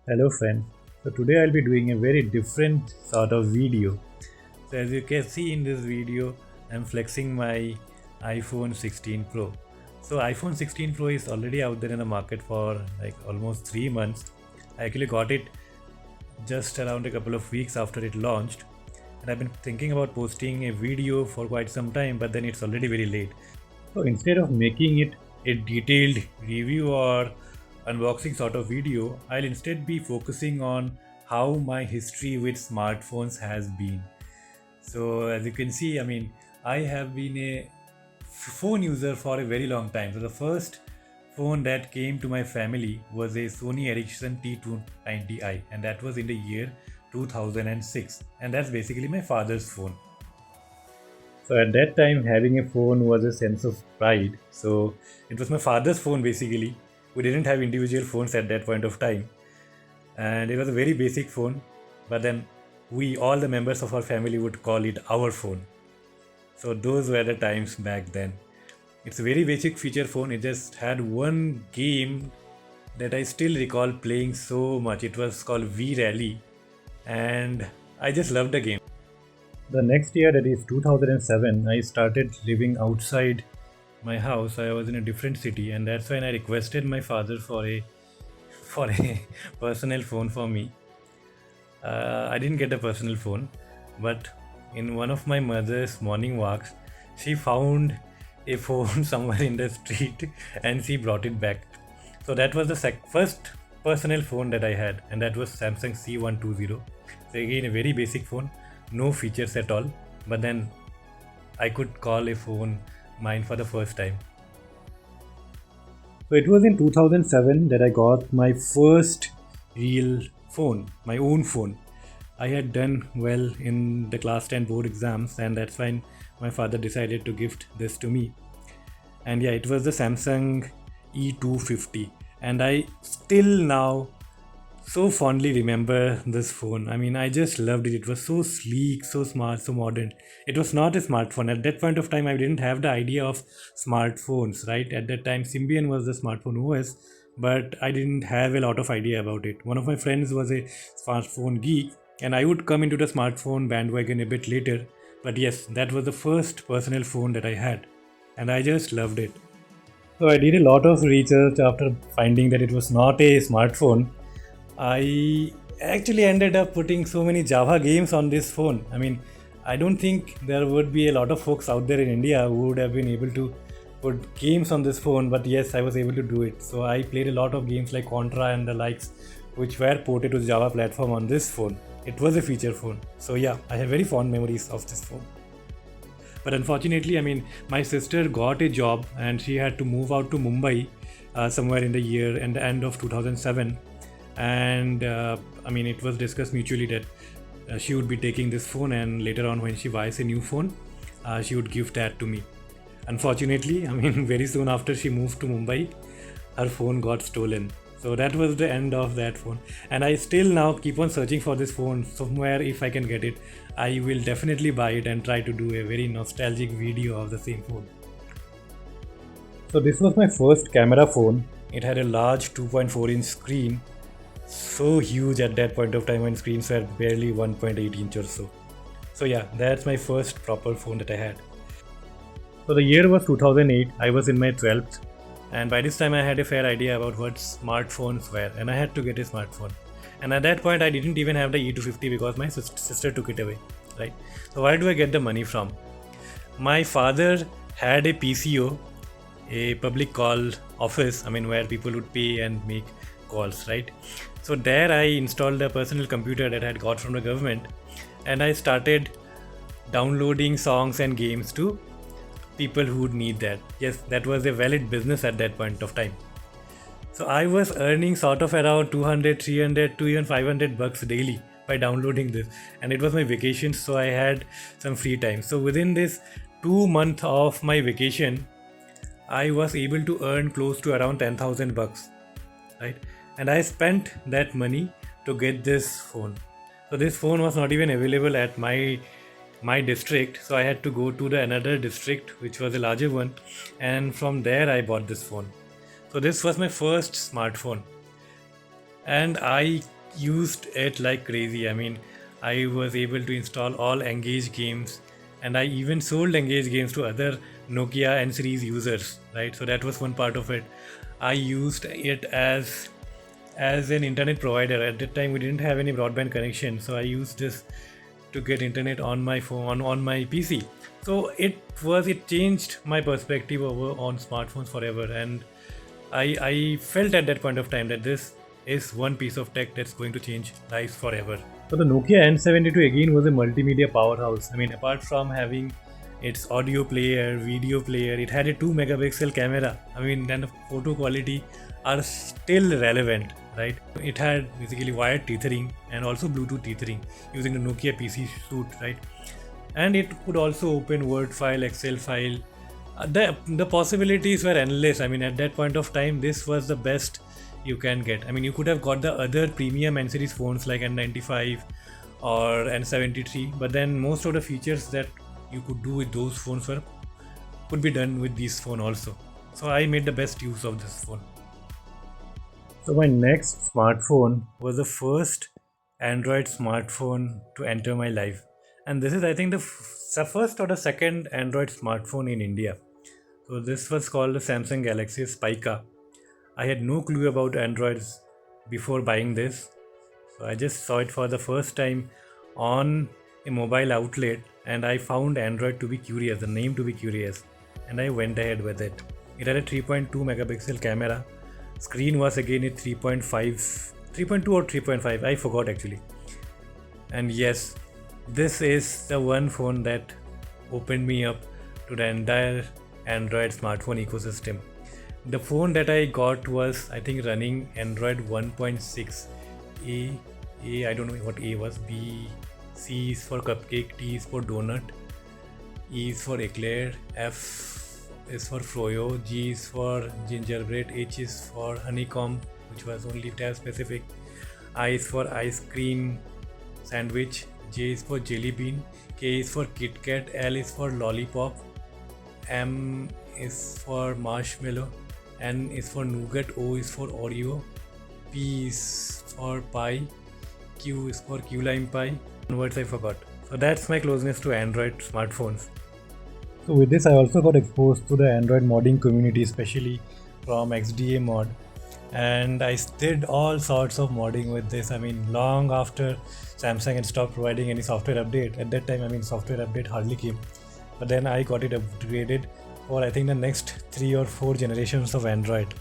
Hello friends. So today I'll be doing a very different sort of video. So as you can see in this video, I'm flexing my iPhone 16 Pro. So iPhone 16 Pro is already out there in the market for like almost 3 months. I actually got it just around a couple of weeks after it launched. And I've been thinking about posting a video for quite some time, but then it's already very late. So instead of making it a detailed review or unboxing sort of video, I'll instead be focusing on how my history with smartphones has been. So as you can see, I have been a phone user for a very long time. So the first phone that came to my family was a Sony Ericsson T290i, and that was in the year 2006, and that's basically my father's phone. So at that time, having a phone was a sense of pride. So it was my father's phone basically. We didn't have individual phones at that point of time, and it was a very basic phone. But then we, all the members of our family, would call it our phone. So those were the times back then. It's a very basic feature phone. It just had one game that I still recall playing so much. It was called V Rally, and I just loved the game. The next year, that is 2007, I started living outside my house. I was in a different city, and that's when I requested my father for a personal phone for me. I didn't get a personal phone, but in one of my mother's morning walks, she found a phone somewhere in the street and she brought it back. So that was the first personal phone that I had, and that was Samsung C120. So again, a very basic phone, no features at all, but then I could call a phone mine for the first time. So it was in 2007 that I got my first real phone, my own phone. I had done well in the class 10 board exams, and that's when my father decided to gift this to me. And yeah, it was the Samsung E250, and I still now so fondly remember this phone. I just loved it. It was so sleek, so smart, so modern. It was not a smartphone. At that point of time, I didn't have the idea of smartphones, right? At that time, Symbian was the smartphone OS, but I didn't have a lot of idea about it. One of my friends was a smartphone geek, and I would come into the smartphone bandwagon a bit later. But yes, that was the first personal phone that I had, and I just loved it. So I did a lot of research after finding that it was not a smartphone. I actually ended up putting so many Java games on this phone. I don't think there would be a lot of folks out there in India who would have been able to put games on this phone, but yes, I was able to do it. So I played a lot of games like Contra and the likes, which were ported to the Java platform on this phone. It was a feature phone. So yeah, I have very fond memories of this phone. But unfortunately, my sister got a job and she had to move out to Mumbai somewhere in the year and the end of 2007. And it was discussed mutually that she would be taking this phone, and later on when she buys a new phone, she would give that to me. Unfortunately, very soon after she moved to Mumbai, her phone got stolen. So that was the end of that phone, and I still now keep on searching for this phone somewhere. If I can get it, I will definitely buy it and try to do a very nostalgic video of the same phone. So this was my first camera phone. It had a large 2.4-inch screen, so huge at that point of time when screens were barely 1.8 inch or so. So yeah, that's my first proper phone that I had. So the year was 2008. I was in my 12th, and by this time I had a fair idea about what smartphones were, and I had to get a smartphone. And at that point I didn't even have the E250 because my sister took it away, right? So where do I get the money from? My father had a PCO, a public call office, where people would pay and make calls, right? So there I installed a personal computer that I had got from the government, and I started downloading songs and games to people who would need that. Yes, that was a valid business at that point of time. So I was earning sort of around 200, 300 to even 500 bucks daily by downloading this, and it was my vacation, so I had some free time. So within this 2 month of my vacation, I was able to earn close to around 10,000 bucks, right? And I spent that money to get this phone. So this phone was not even available at my district, so I had to go to the another district which was a larger one, and from there I bought this phone. So this was my first smartphone, and I used it like crazy. I mean, I was able to install all Engage games, and I even sold Engage games to other Nokia N series users, right? So that was one part of it. I used it as an internet provider. At that time we didn't have any broadband connection, so I used this to get internet on my phone, on my PC. So it changed my perspective over on smartphones forever. And I felt at that point of time that this is one piece of tech that's going to change lives forever. So the Nokia N72 again was a multimedia powerhouse. I mean, apart from having its audio player, video player, it had a 2 megapixel camera. I mean, and the photo quality are still relevant, right? It had basically wired tethering and also Bluetooth tethering using the Nokia PC suite, right? And it could also open Word file, Excel file. The possibilities were endless. I mean, at that point of time, this was the best you can get. I mean, you could have got the other premium N series phones like N95 or N73, but then most of the features that you could do with those phones could be done with this phone also. So I made the best use of this phone. So my next smartphone was the first Android smartphone to enter my life, and this is, I think, the first or the second Android smartphone in India. So this was called the Samsung Galaxy Spica. I had no clue about Androids before buying this, so I just saw it for the first time on a mobile outlet, and I found Android to be curious, the name to be curious, and I went ahead with it. It had a 3.2 megapixel camera. Screen was again a 3.2 or 3.5, I forgot actually. And yes, this is the one phone that opened me up to the entire Android smartphone ecosystem. The phone that I got was, I think, running Android 1.6. I don't know what A was. B, C is for cupcake, T is for donut, E is for eclair, F is for froyo, G is for gingerbread, H is for honeycomb, which was only tab specific, I is for ice cream sandwich, J is for jelly bean, K is for Kit Kat, L is for lollipop, M is for marshmallow, N is for nougat, O is for Oreo, P is for pie, Q is for key lime pie. Words I forgot. So that's my closeness to Android smartphones. So with this, I also got exposed to the Android modding community, especially from XDA mod, and I did all sorts of modding with this. I mean, long after Samsung had stopped providing any software update. At that time, I mean, software update hardly came, but then I got it upgraded for, I think, the next 3 or 4 generations of Android.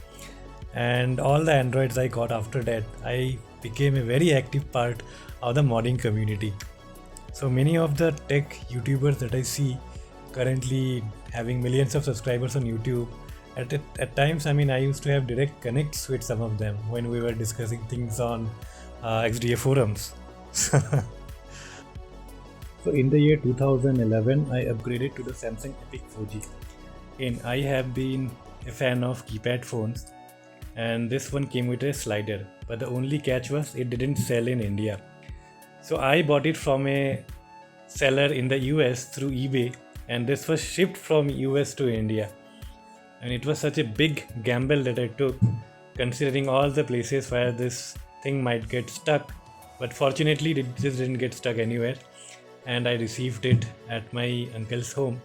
And all the Androids I got after that, I became a very active part of the modding community. So many of the tech YouTubers that I see currently having millions of subscribers on YouTube, at times, I mean, I used to have direct connects with some of them when we were discussing things on XDA forums. So in the year 2011, I upgraded to the Samsung Epic 4G. And I have been a fan of keypad phones, and this one came with a slider, but the only catch was it didn't sell in India. So I bought it from a seller in the US through eBay, and this was shipped from US to India. And it was such a big gamble that I took, considering all the places where this thing might get stuck. But fortunately, it just didn't get stuck anywhere, and I received it at my uncle's home.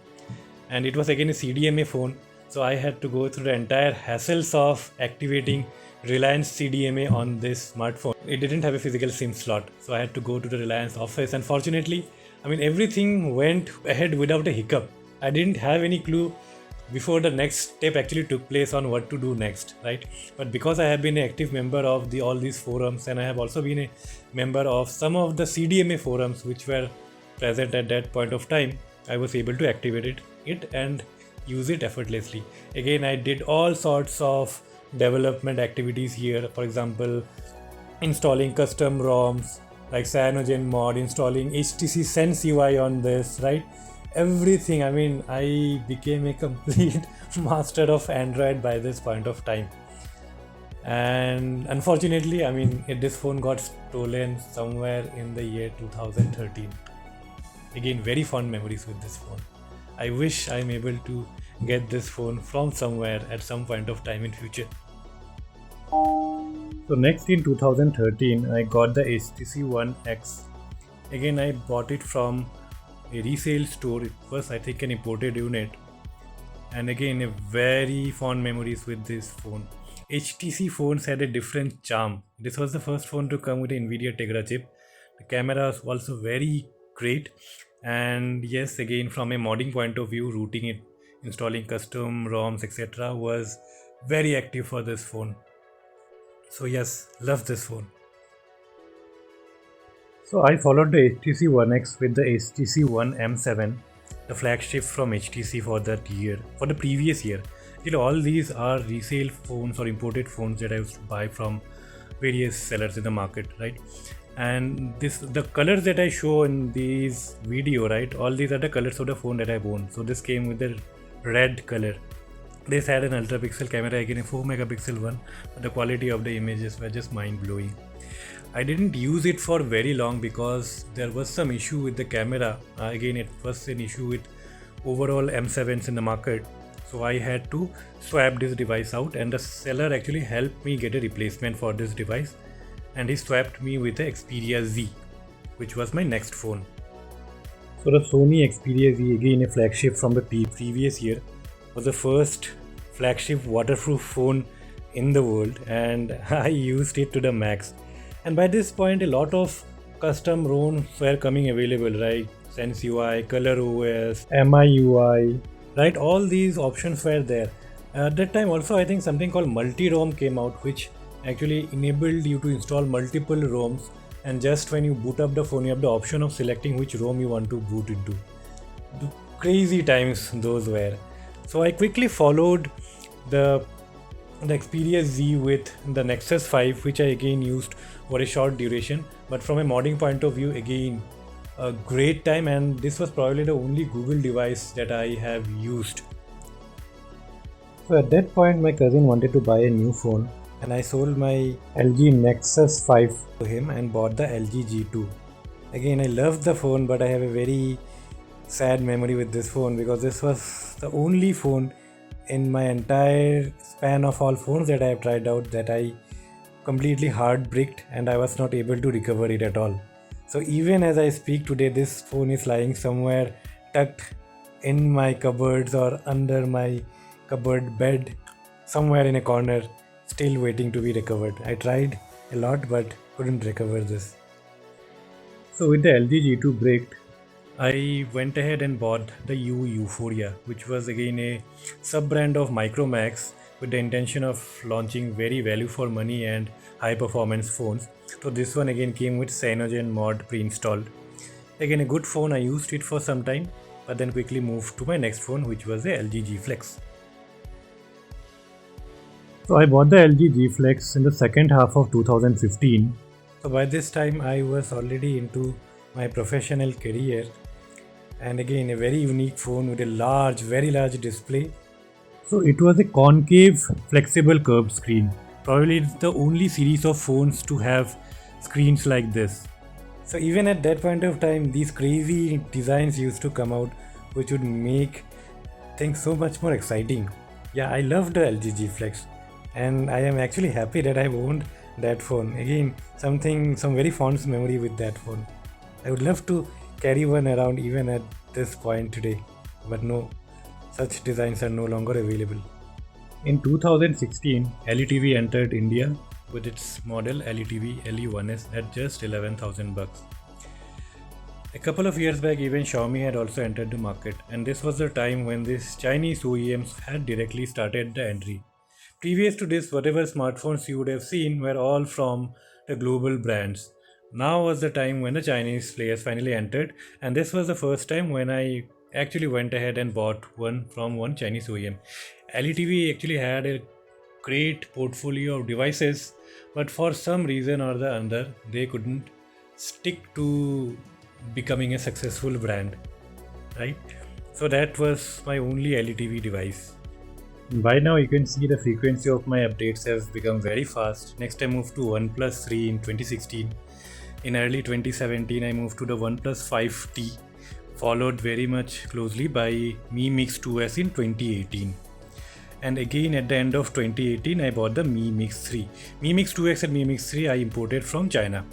And it was again a CDMA phone, so I had to go through the entire hassles of activating Reliance CDMA on this smartphone. It didn't have a physical SIM slot, so I had to go to the Reliance office, and fortunately, I mean, everything went ahead without a hiccup. I didn't have any clue before the next step actually took place on what to do next, right? But because I have been an active member of all these forums, and I have also been a member of some of the CDMA forums which were present at that point of time, I was able to activate it and use it effortlessly. Again, I did all sorts of development activities here. For example, installing custom ROMs like CyanogenMod, installing HTC Sense UI on this, right? Everything. I mean, I became a complete master of Android by this point of time. And unfortunately, I mean, this phone got stolen somewhere in the year 2013. Again, very fond memories with this phone. I wish I'm able to get this phone from somewhere at some point of time in future. So next in 2013, I got the HTC One X. Again, I bought it from a resale store. It was, I think, an imported unit. And again, a very fond memories with this phone. HTC phones had a different charm. This was the first phone to come with an NVIDIA Tegra chip. The camera was also very great. And yes, again, from a modding point of view, rooting it, installing custom ROMs, etc., was very active for this phone. So yes, love this phone. So I followed the HTC One X with the HTC One M7, the flagship from HTC for that year, for the previous year. All these are resale phones or imported phones that I used to buy from various sellers in the market, right? And the colors that I show in these video, right? All these are the colors of the phone that I own. So this came with the red color. This had an ultra pixel camera, again a 4 megapixel one, but the quality of the images were just mind blowing. I didn't use it for very long because there was some issue with the camera. Again, it was an issue with overall M7s in the market. So I had to swap this device out, and the seller actually helped me get a replacement for this device, and he swapped me with the Xperia Z, which was my next phone. So the Sony Xperia Z, again a flagship from the previous year, was the first flagship waterproof phone in the world, and I used it to the max. And by this point, a lot of custom ROMs were coming available, right? Sense UI, Color OS, MIUI, right? All these options were there. At that time also, I think something called multi-ROM came out, which actually enabled you to install multiple ROMs, and just when you boot up the phone, you have the option of selecting which ROM you want to boot into. The crazy times those were. So I quickly followed the Xperia Z with the Nexus 5, which I again used for a short duration, but from a modding point of view, again a great time, and this was probably the only Google device that I have used. So at that point, my cousin wanted to buy a new phone, and I sold my LG Nexus 5 to him and bought the LG G2. Again, I loved the phone, but I have a very sad memory with this phone because this was the only phone in my entire span of all phones that I have tried out that I completely heartbreaked, and I was not able to recover it at all. So even as I speak today, this phone is lying somewhere tucked in my cupboards or under my cupboard bed, somewhere in a corner, still waiting to be recovered. I tried a lot but couldn't recover this. So with the LG G2 bricked, I went ahead and bought the Euphoria, which was again a sub-brand of Micromax with the intention of launching very value for money and high performance phones. So this one again came with Cyanogen mod pre-installed. Again a good phone, I used it for some time, but then quickly moved to my next phone, which was the LG G Flex. So I bought the LG G Flex in the second half of 2015. So by this time I was already into my professional career, and again a very unique phone with a very large display. So it was a concave flexible curved screen. Probably it's the only series of phones to have screens like this. So even at that point of time, these crazy designs used to come out, which would make things so much more exciting. Yeah, I loved the LG G Flex, and I am actually happy that I owned that phone. Again, some very fond memory with that phone. I would love to carry one around even at this point today, but no, such designs are no longer available. In 2016, LETV entered India with its model LETV LE1S at just 11,000 bucks. A couple of years back, even Xiaomi had also entered the market, and this was the time when these Chinese OEMs had directly started the entry. Previous to this, whatever smartphones you would have seen were all from the global brands. Now was the time when the Chinese players finally entered, and this was the first time when I actually went ahead and bought one from one Chinese OEM. LETV actually had a great portfolio of devices, but for some reason or the other, they couldn't stick to becoming a successful brand, right? So that was my only LETV device. By now you can see the frequency of my updates has become very fast. Next I moved to OnePlus 3 in 2016. In early 2017 I moved to the OnePlus 5T, followed very much closely by Mi Mix 2S in 2018. and again at the end of 2018 I bought the Mi Mix 3. Mi Mix 2X and Mi Mix 3 I imported from China.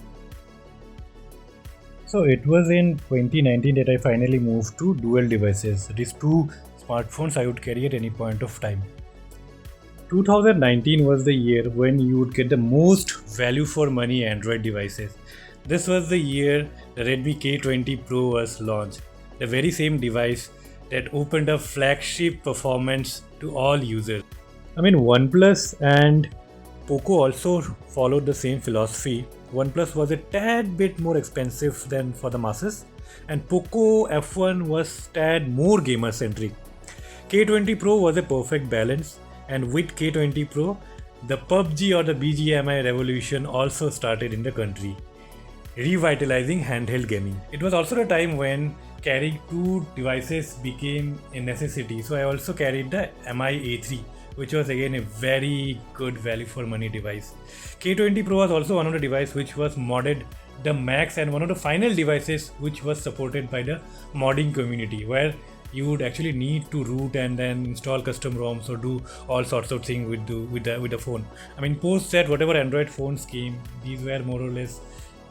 So it was in 2019 that I finally moved to dual devices. These two smartphones I would carry at any point of time. 2019 was the year when you would get the most value for money Android devices. This was the year the Redmi K20 Pro was launched, the very same device that opened up flagship performance to all users. I mean, OnePlus and Poco also followed the same philosophy. OnePlus was a tad bit more expensive than for the masses, and Poco F1 was tad more gamer centric. K20 Pro was a perfect balance, and with K20 Pro, the PUBG or the BGMI revolution also started in the country, revitalizing handheld gaming. It was also the time when carrying two devices became a necessity, so I also carried the MI A3, which was again a very good value for money device. K20 Pro was also one of the devices which was modded the max, and one of the final devices which was supported by the modding community, where you would actually need to root and then install custom ROMs or do all sorts of things with the phone. I mean, post that whatever Android phones came, these were more or less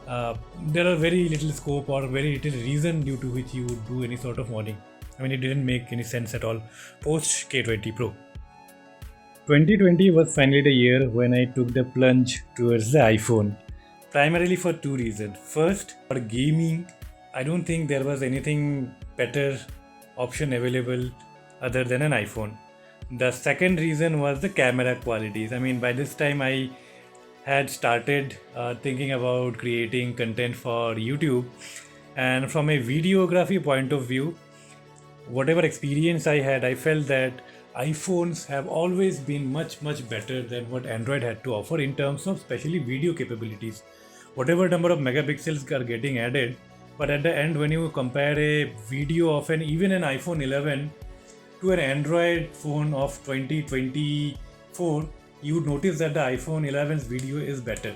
there are very little scope or very little reason due to which you would do any sort of modding. I mean, it didn't make any sense at all post K20 Pro. 2020 was finally the year when I took the plunge towards the iPhone, primarily for two reasons. First, for gaming, I don't think there was anything better option available other than an iPhone. The second reason was the camera qualities. I mean, by this time I had started thinking about creating content for YouTube, and from a videography point of view, whatever experience I had, I felt that iPhones have always been much better than what Android had to offer in terms of especially video capabilities. Whatever number of megapixels are getting added, but at the end when you compare a video of even an iPhone 11 to an Android phone of 2024, you would notice that the iPhone 11's video is better.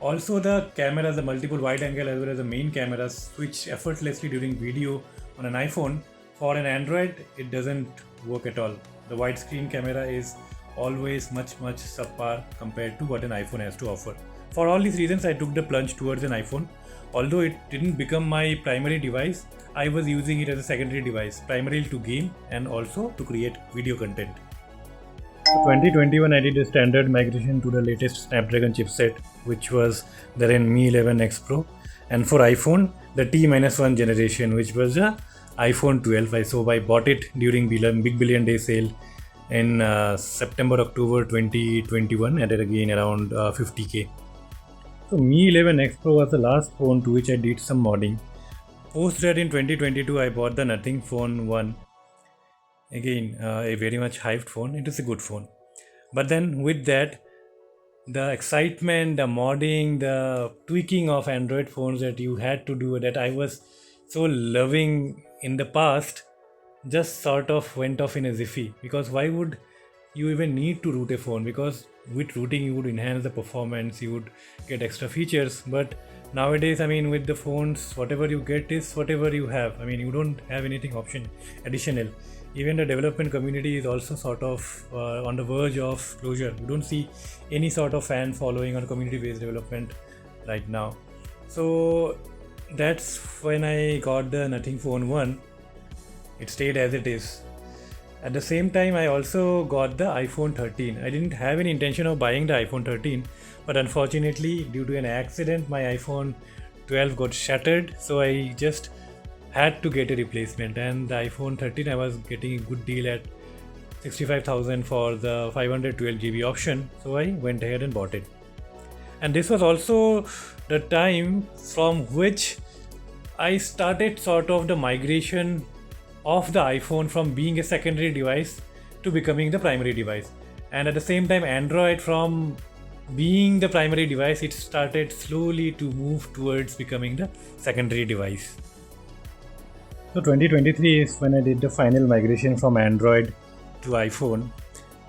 Also, the cameras, the multiple wide angle as well as the main cameras switch effortlessly during video on an iPhone. For an Android, it doesn't work at all. The widescreen camera is always much subpar compared to what an iPhone has to offer. For all these reasons, I took the plunge towards an iPhone. Although it didn't become my primary device, I was using it as a secondary device, primarily to game and also to create video content. 2021 I did a standard migration to the latest Snapdragon chipset, which was there in Mi 11X Pro, and for iPhone the T-1 generation, which was the iPhone 12. I bought it during Big Billion Day sale in September-October 2021 at again around 50k. So Mi 11X Pro was the last phone to which I did some modding. Post that in 2022 I bought the Nothing Phone 1. Again, a very much hyped phone. It is a good phone. But then with that, the excitement, the modding, the tweaking of Android phones that you had to do, that I was so loving in the past, just sort of went off in a jiffy. Because why would you even need to root a phone? Because with rooting you would enhance the performance, you would get extra features. But nowadays, I mean, with the phones, whatever you get is whatever you have. I mean, you don't have anything additional. Even the development community is also sort of on the verge of closure. You don't see any sort of fan following on community-based development right now. So that's when I got the Nothing Phone 1. It stayed as it is. At the same time, I also got the iPhone 13. I didn't have any intention of buying the iPhone 13, but unfortunately, due to an accident, my iPhone 12 got shattered. So I just had to get a replacement, and the iPhone 13 I was getting a good deal at 65,000 for the 512GB option, so I went ahead and bought it. And this was also the time from which I started sort of the migration of the iPhone from being a secondary device to becoming the primary device. And at the same time, Android, from being the primary device, it started slowly to move towards becoming the secondary device. So 2023 is when I did the final migration from Android to iPhone.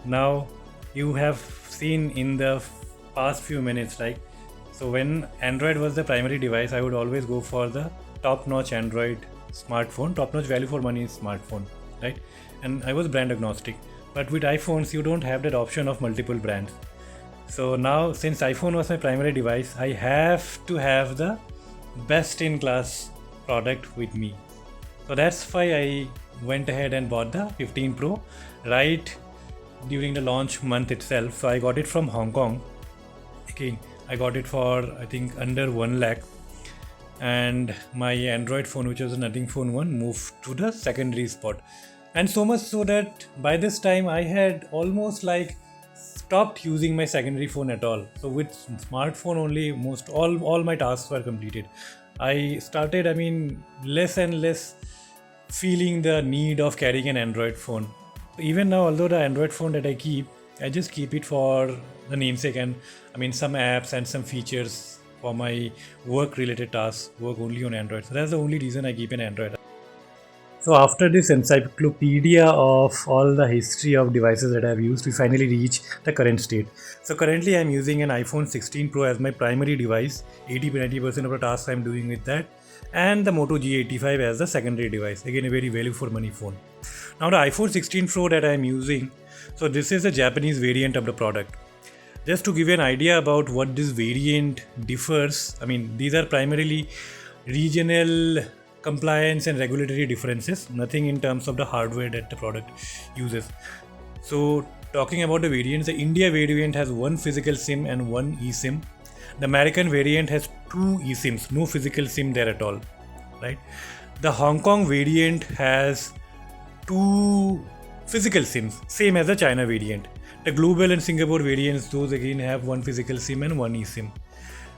Now you have seen in the past few minutes, like, so when Android was the primary device, I would always go for the top-notch Android smartphone, top-notch value for money smartphone, right? And I was brand agnostic. But with iPhones, you don't have that option of multiple brands. So now, since iPhone was my primary device, I have to have the best in class product with me. So that's why I went ahead and bought the 15 Pro right during the launch month itself. So I got it from Hong Kong. Again, I got it for I think under 1 lakh, and my Android phone, which was a Nothing Phone 1, moved to the secondary spot. And so much so that by this time I had almost like stopped using my secondary phone at all. So with smartphone only, most all my tasks were completed. I started, less and less feeling the need of carrying an Android phone. Even now, although the Android phone that I just keep it for the namesake, and some apps and some features for my work related tasks work only on Android. So that's the only reason I keep an Android. So after this encyclopedia of all the history of devices that I've used, we finally reach the current state. So currently I'm using an iPhone 16 Pro as my primary device. 80-90% of the tasks I'm doing with that, and the Moto G85 as the secondary device. Again, a very value for money phone. Now the iPhone 16 Pro that I'm using, so this is a Japanese variant of the product. Just to give you an idea about what this variant differs, these are primarily regional compliance and regulatory differences, nothing in terms of the hardware that the product uses. So talking about the variants, the India variant has one physical SIM and one eSIM. The American variant has two eSIMs, no physical SIM there at all, right? The Hong Kong variant has two physical SIMs, same as the China variant. The global and Singapore variants, those again have one physical SIM and one eSIM.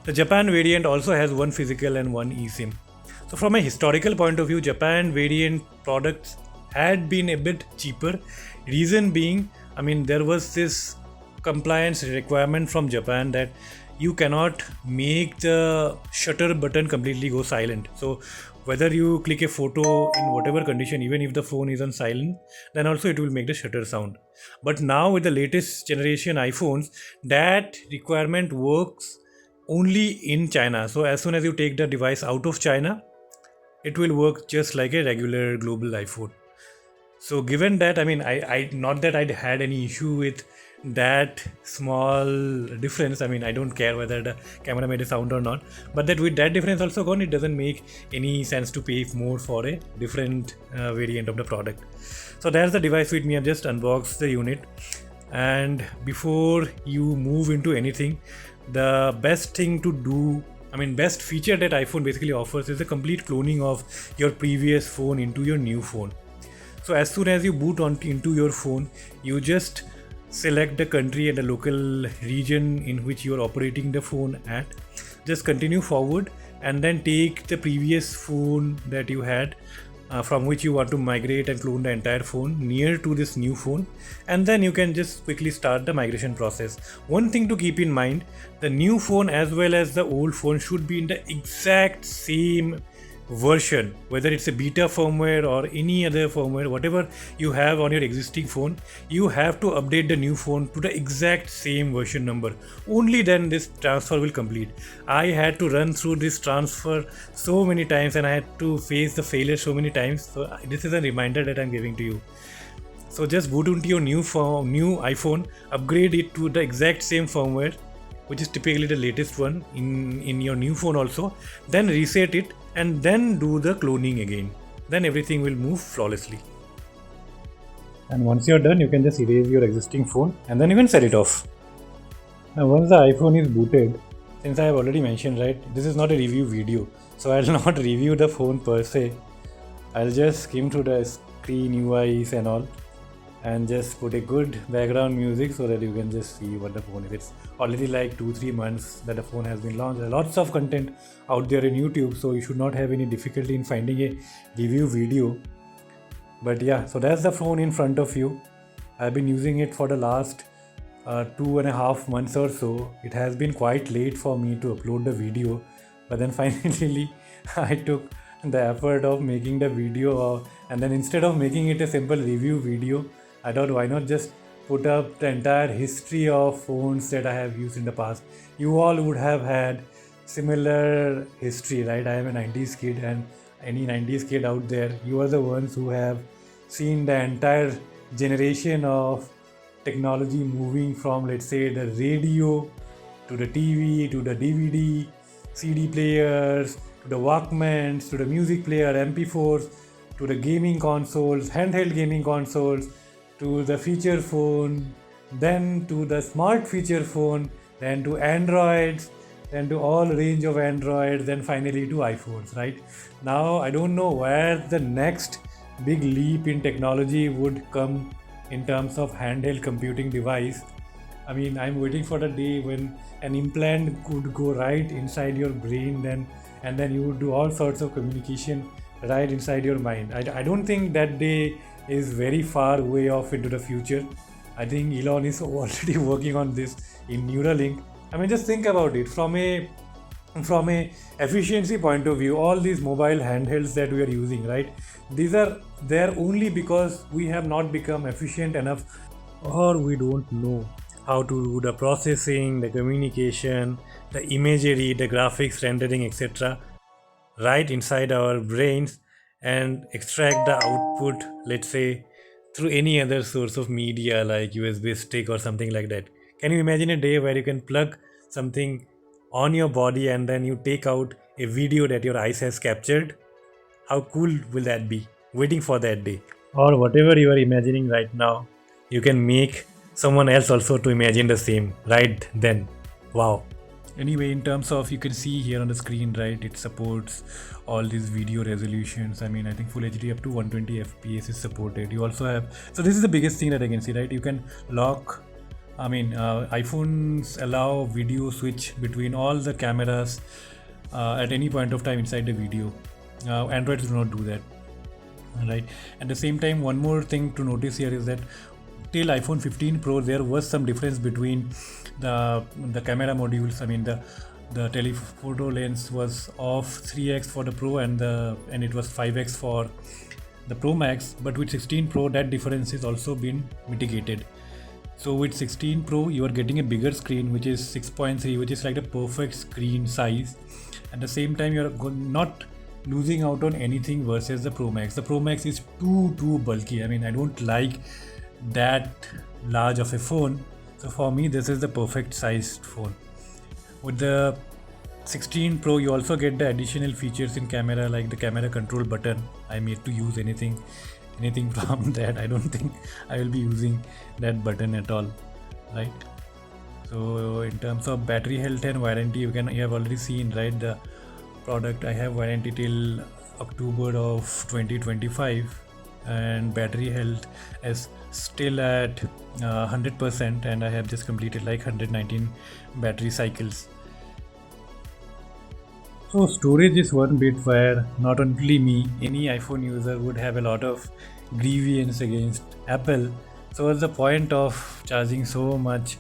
The Japan variant also has one physical and one eSIM. So from a historical point of view, Japan variant products had been a bit cheaper. Reason being, there was this compliance requirement from Japan that you cannot make the shutter button completely go silent. So whether you click a photo in whatever condition, even if the phone is on silent, then also it will make the shutter sound. But now with the latest generation iPhones, that requirement works only in China. So as soon as you take the device out of China, it will work just like a regular global iPhone. So given that, I not that I'd had any issue with that small difference. I don't care whether the camera made a sound or not, but that with that difference also gone, it doesn't make any sense to pay more for a different variant of the product. So that's the device with me. I've just unboxed the unit, and before you move into anything, the best thing to do, best feature that iPhone basically offers is the complete cloning of your previous phone into your new phone. So as soon as you boot into your phone, you just select the country and the local region in which you are operating the phone at. Just continue forward and then take the previous phone that you had, from which you want to migrate and clone the entire phone near to this new phone, and then you can just quickly start the migration process. One thing to keep in mind, the new phone as well as the old phone should be in the exact same version, whether it's a beta firmware or any other firmware, whatever you have on your existing phone, you have to update the new phone to the exact same version number. Only then this transfer will complete. I had to run through this transfer so many times and I had to face the failure so many times. So this is a reminder that I'm giving to you. So just boot into your new iPhone, upgrade it to the exact same firmware, which is typically the latest one in your new phone also, then reset it and then do the cloning again. Then everything will move flawlessly. And once you're done, you can just erase your existing phone and then you can sell it off. Now once the iPhone is booted, since I have already mentioned, right, this is not a review video, so I'll not review the phone per se. I'll just skim through the screen UIs and all, and just put a good background music so that you can just see what the phone is. It's already like 2-3 months that the phone has been launched. There are lots of content out there in YouTube, so you should not have any difficulty in finding a review video. But yeah, so that's the phone in front of you. I've been using it for the last 2.5 months or so. It has been quite late for me to upload the video, but then finally I took the effort of making the video, and then instead of making it a simple review video, I thought why not just put up the entire history of phones that I have used in the past. You all would have had similar history, right? I am a 90s kid, and any 90s kid out there, you are the ones who have seen the entire generation of technology moving from, let's say, the radio to the TV to the DVD, CD players, to the Walkmans, to the music player, MP4s, to the gaming consoles, handheld gaming consoles, to the feature phone, then to the smart feature phone, then to Androids, then to all range of Androids, then finally to iPhones, right? Now I don't know where the next big leap in technology would come in terms of handheld computing device. I mean, I'm waiting for the day when an implant could go right inside your brain, and then you would do all sorts of communication right inside your mind. I don't think that day is very far way off into the future. I think Elon is already working on this in Neuralink. I mean, just think about it from a efficiency point of view. All these mobile handhelds that we are using, right? These are there only because we have not become efficient enough, or we don't know how to do the processing, the communication, the imagery, the graphics rendering, etc. right inside our brains, and extract the output, let's say, through any other source of media like USB stick or something like that. Can you imagine a day where you can plug something on your body and then you take out a video that your eyes has captured? How cool will that be? Waiting for that day. Or whatever you are imagining right now, you can make someone else also to imagine the same right then. Wow. Anyway, in terms of, you can see here on the screen, right, it supports all these video resolutions. I mean, I think full HD up to 120 fps is supported. You also have, so this is the biggest thing that I can see, right? You can lock, I mean, iPhones allow video switch between all the cameras at any point of time inside the video. Androids do not do that, right? At the same time, one more thing to notice here is that till iPhone 15 Pro, there was some difference between the camera modules. I mean, the telephoto lens was of 3x for the Pro, and it was 5x for the Pro Max. But with 16 Pro, that difference is also been mitigated. So with 16 Pro, you are getting a bigger screen, which is 6.3, which is like the perfect screen size. At the same time, you're not losing out on anything versus the Pro Max. The Pro Max is too bulky. I mean, I don't like that large of a phone. So for me, this is the perfect sized phone. With the 16 Pro, you also get the additional features in camera, like the camera control button. I'm yet to use anything from that. I don't think I will be using that button at all, right? So in terms of battery health and warranty, you have already seen, right, the product. I have warranty till October of 2025, and battery health is still at 100%, and I have just completed like 119 battery cycles. So storage is one bit where not only me, any iPhone user would have a lot of grievance against Apple. So what's the point of charging so much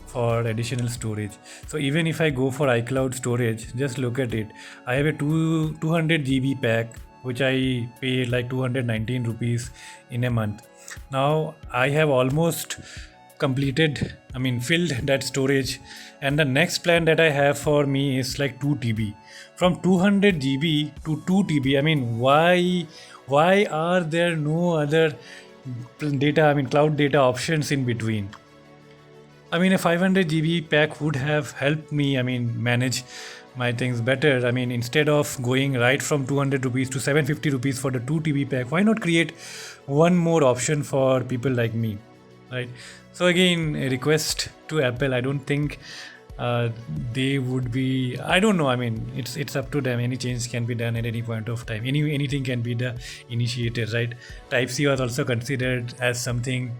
for additional storage? So even if I go for iCloud storage, just look at it. I have a 200 GB pack, which I pay like 219 rupees in a month. Now I have almost completed, I mean, filled that storage, and the next plan that I have for me is like 2 TB. From 200 GB to 2 TB, I mean, why are there no other data, I mean, cloud data options in between? I mean, a 500 GB pack would have helped me, I mean, manage my things better. I mean, instead of going right from 200 rupees to 750 rupees for the 2 TB pack, why not create one more option for people like me, right? So again, a request to Apple. I don't think they would be, I don't know, I mean, it's up to them. Any change can be done at any point of time. Anything can be the initiator, right? Type-C was also considered as something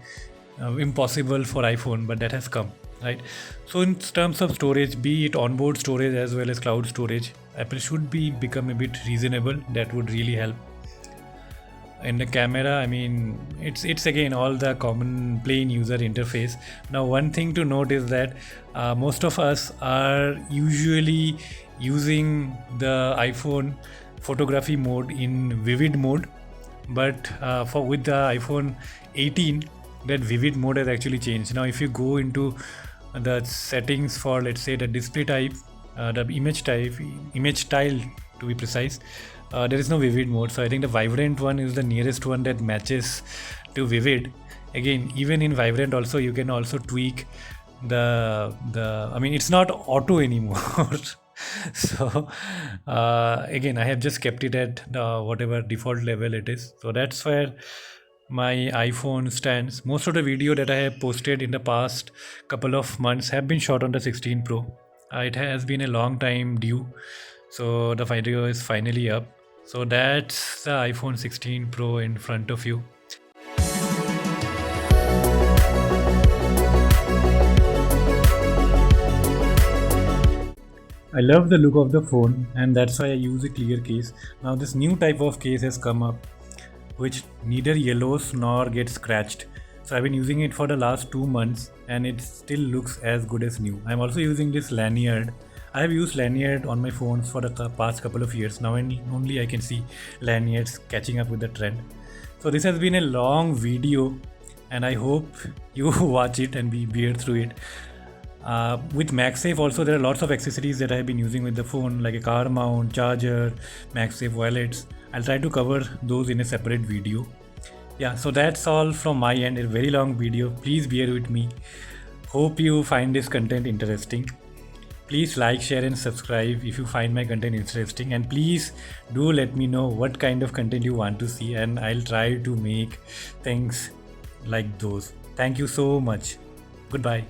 impossible for iPhone, but that has come, right? So in terms of storage, be it onboard storage as well as cloud storage, Apple should become a bit reasonable. That would really help. In the camera, I mean, it's again all the common plain user interface. Now one thing to note is that most of us are usually using the iPhone photography mode in vivid mode, but with the iPhone 18, that vivid mode has actually changed. Now if you go into the settings for, let's say, the display type, the image style to be precise, there is no vivid mode. So I think the vibrant one is the nearest one that matches to vivid. again, even in Vibrant also you can also tweak the I mean, it's not auto anymore. So again, I have just kept it at whatever default level it is. So that's where my iPhone stands. Most of the video that I have posted in the past couple of months have been shot on the 16 Pro. It has been a long time due, so the video is finally up. So that's the iPhone 16 Pro in front of you. I love the look of the phone, and that's why I use a clear case. Now this new type of case has come up which neither yellows nor gets scratched. So I've been using it for the last 2 months and it still looks as good as new. I'm also using this lanyard. I have used lanyard on my phones for the past couple of years now, and only I can see lanyards catching up with the trend. So this has been a long video and I hope you watch it and be bear through it. With MagSafe also there are lots of accessories that I have been using with the phone, like a car mount, charger, MagSafe wallets. I'll try to cover those in a separate video. Yeah, so that's all from my end. A very long video. Please bear with me. Hope you find this content interesting. Please like, share and subscribe if you find my content interesting, and please do let me know what kind of content you want to see, and I'll try to make things like those. Thank you so much. Goodbye.